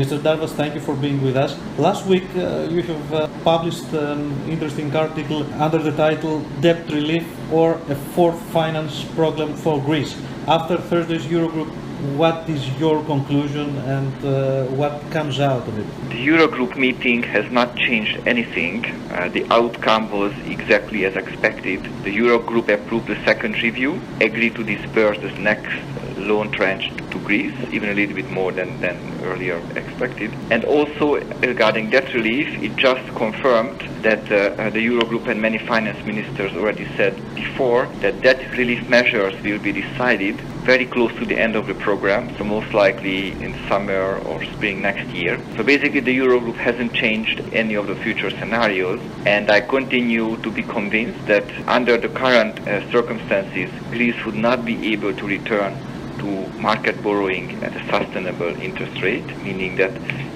Mr. Darvas, thank you for being with us. Last week, you have published an interesting article under the title Debt Relief or a Fourth Finance Program for Greece. After Thursday's Eurogroup, what is your conclusion and what comes out of it? The Eurogroup meeting has not changed anything. The outcome was exactly as expected. The Eurogroup approved the second review, agreed to disperse the next loan tranche to Greece, even a little bit more than earlier expected. And also regarding debt relief, it just confirmed that the Eurogroup and many finance ministers already said before that debt relief measures will be decided very close to the end of the program, so most likely in summer or spring next year. So basically the Eurogroup hasn't changed any of the future scenarios, and I continue to be convinced that under the current circumstances, Greece would not be able to return to market borrowing at a sustainable interest rate, meaning that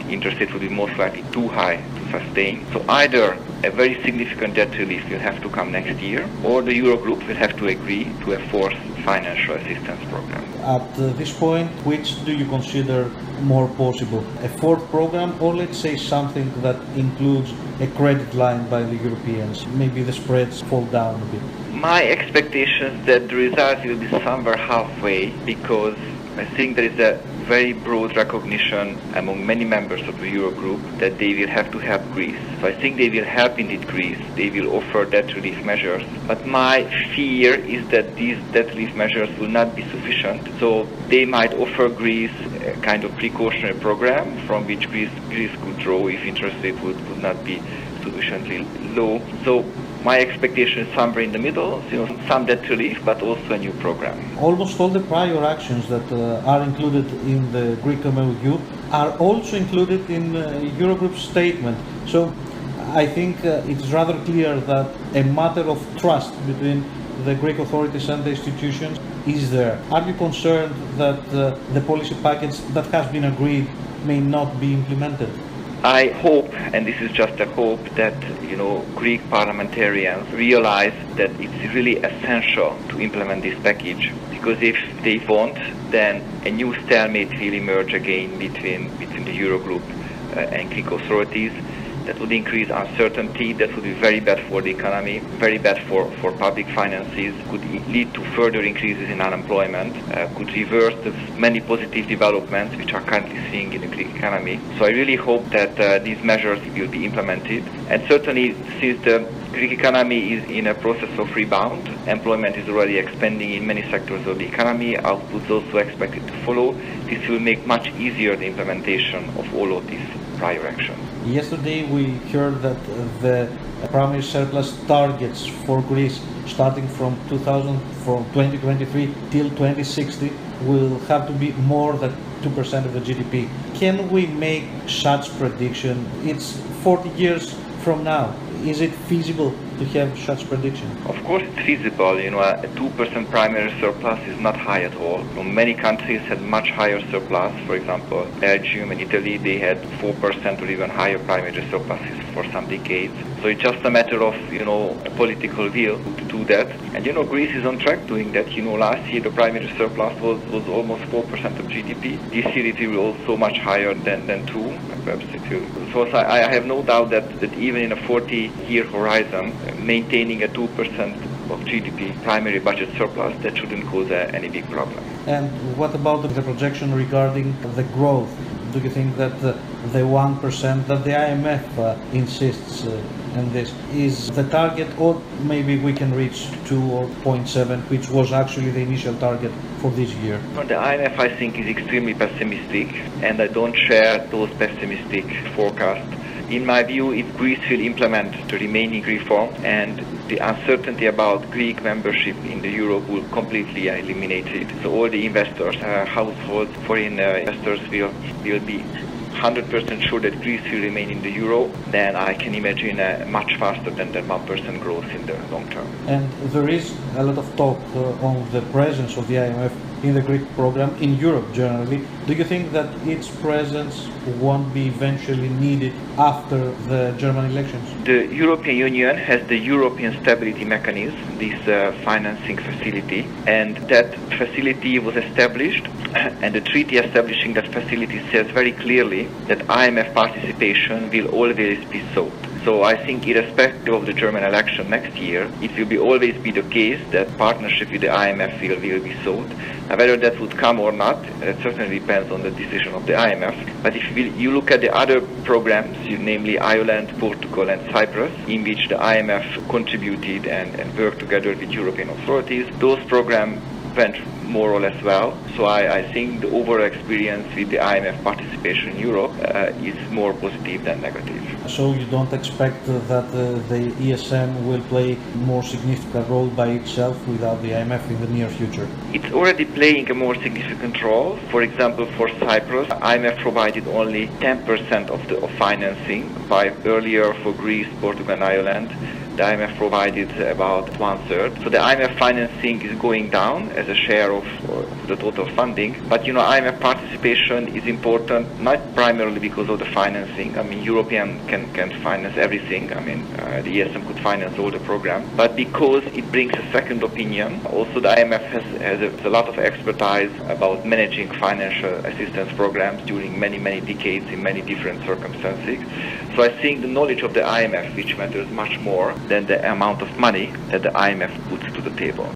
interest rate would be most likely too high to sustain. So either a very significant debt relief will have to come next year, or the Eurogroup will have to agree to a fourth financial assistance program. At this point, which do you consider more possible? A fourth program, or let's say something that includes a credit line by the Europeans? Maybe the spreads fall down a bit. My expectation is that the result will be somewhere halfway, because I think there is a very broad recognition among many members of the Eurogroup that they will have to help Greece. So I think they will help indeed Greece. They will offer debt relief measures. But my fear is that these debt relief measures will not be sufficient. So they might offer Greece a kind of precautionary program from which Greece could draw if interest rate would not be sufficiently low. So my expectation is somewhere in the middle, some debt relief, but also a new program. Almost all the prior actions that are included in the Greek MOU are also included in Eurogroup's statement. So I think it's rather clear that a matter of trust between the Greek authorities and the institutions is there. Are you concerned that the policy package that has been agreed may not be implemented? I hope, and this is just a hope, that Greek parliamentarians realize that it's really essential to implement this package, because if they won't, then a new stalemate will emerge again between the Eurogroup and Greek authorities. That would increase uncertainty, that would be very bad for the economy, very bad for public finances, could lead to further increases in unemployment, could reverse the many positive developments which are currently seeing in the Greek economy. So I really hope that these measures will be implemented. And certainly, since the Greek economy is in a process of rebound, employment is already expanding in many sectors of the economy, output is also expected to follow. This will make much easier the implementation of all of these prior actions. Yesterday we heard that the primary surplus targets for Greece starting from 2023 till 2060 will have to be more than 2% of the GDP. Can we make such prediction? It's 40 years from now. Is it feasible to have such prediction? Of course it's feasible. A 2% primary surplus is not high at all. Many countries had much higher surplus. For example, Belgium and Italy, they had 4% or even higher primary surpluses for some decades. So it's just a matter of, a political will to do that. And, Greece is on track doing that. Last year the primary surplus was almost 4% of GDP. This year it will be also much higher than 2, perhaps it will. So I have no doubt that even in a 40-year horizon, maintaining a 2% of GDP primary budget surplus, that shouldn't cause any big problem. And what about the projection regarding the growth? Do you think that the 1% that the IMF insists in this is the target, or maybe we can reach 2 or 0.7, which was actually the initial target for this year? The IMF, I think, is extremely pessimistic, and I don't share those pessimistic forecasts. In my view, if Greece will implement the remaining reforms, and the uncertainty about Greek membership in the euro will completely eliminate it. So all the investors, households, foreign investors will be 100% sure that Greece will remain in the euro, then I can imagine a much faster than 1% growth in the long term. And there is a lot of talk on the presence of the IMF in the Greek program, in Europe generally. Do you think that its presence won't be eventually needed after the German elections? The European Union has the European Stability Mechanism, this financing facility, and that facility was established And the treaty establishing that facility says very clearly that IMF participation will always be sought. So I think irrespective of the German election next year, it will always be the case that partnership with the IMF will be sought. Whether that would come or not, it certainly depends on the decision of the IMF. But if you look at the other programs, namely Ireland, Portugal and Cyprus, in which the IMF contributed and worked together with European authorities, those programs went more or less well. So I think the overall experience with the IMF participation in Europe is more positive than negative. So you don't expect that the ESM will play more significant role by itself without the IMF in the near future? It's already playing a more significant role. For example, for Cyprus, IMF provided only 10% of financing, while earlier for Greece, Portugal and Ireland, the IMF provided about 1/3. So the IMF financing is going down as a share of the total funding. But IMF participation is important not primarily because of the financing. I mean, European can finance everything. I mean, the ESM could finance all the programs. But because it brings a second opinion, also the IMF has a lot of expertise about managing financial assistance programs during many decades in many different circumstances. So I think the knowledge of the IMF, which matters much more than the amount of money that the IMF puts to the table.